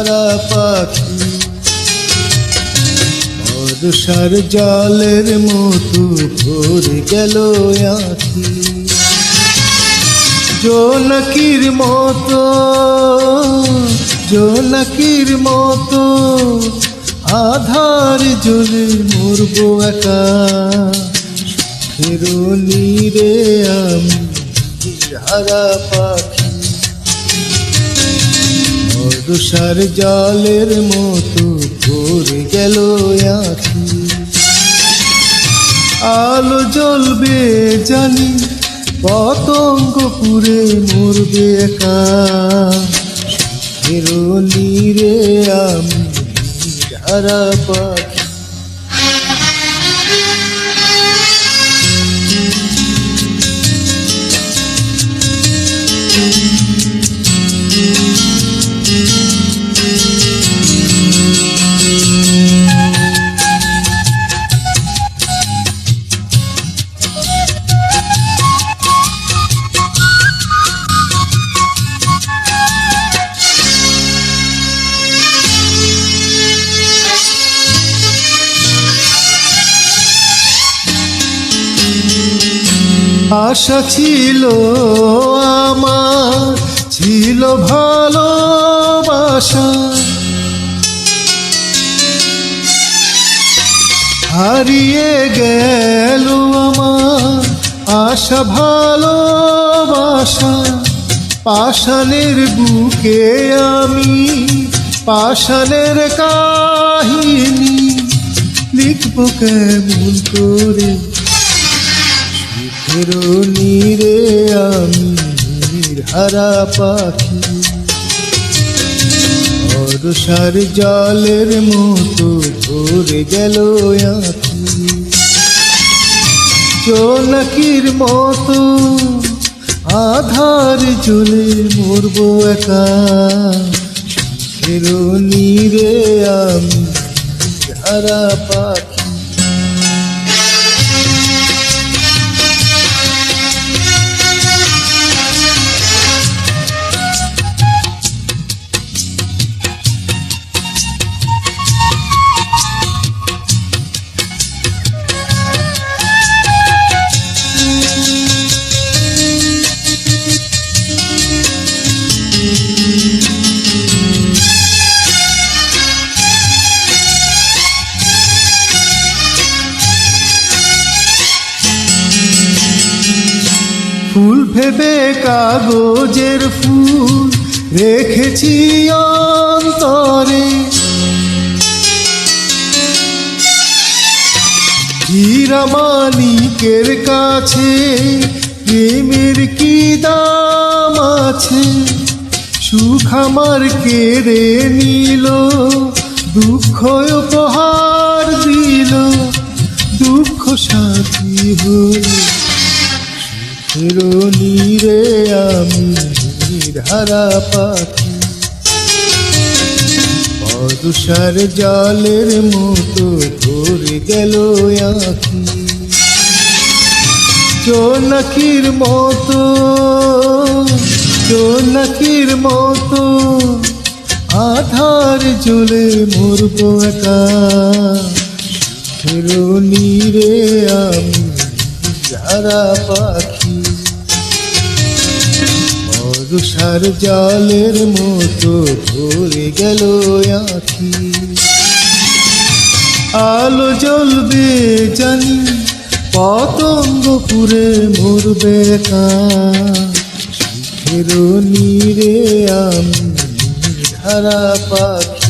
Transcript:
হারা পাখি বর্ষার জলের মতো ভরে গেল আঁখি জোনাকির মতো জোনাকির মতো আধার জ্বলে মরবো একা নীরে আমি হারা পাখি বর্ষার জলের মতো ভরে গেল আঁখি আলো জ্বলবে জানি পতঙ্গ পুরে মরবে একা নীরে আমি হারা পাখি আশা ছিল আমার ছিল ভালোবাসা হারিয়ে গেল আমার আশা ভালোবাসা পাষাণের বুকে আমি পাষাণের কাহিনী লিখব কেমন করে নীরে আমি হারা পাখি বর্ষার জলের মতো ভরে গেল আঁখি জোনাকির মতো আধার জ্বলে মরবো একা নীরে আমি হারা পাখি ফুল ভেবে কাগজের ফুল রেখেছি অন্তরে হীরা মানিকের কাছে প্রেমের কি দাম আছে সুখ আমার কেড়ে নিল দুঃখ উপহার দিল দুঃখ সাথী হল নীরে আমি হারা পাখি বর্ষার জলের মতো ভরে গেল আঁখি জোনাকির মতো জোনাকির মতো আধার জ্বলে মরবো একা নীরে আমি হারা পাখি বর্ষার জলের মতো ভরে গেল আঁখি আলো জ্বলবে জানি পতঙ্গ পুরে মরবে একা নীরে আমি হারা পাখি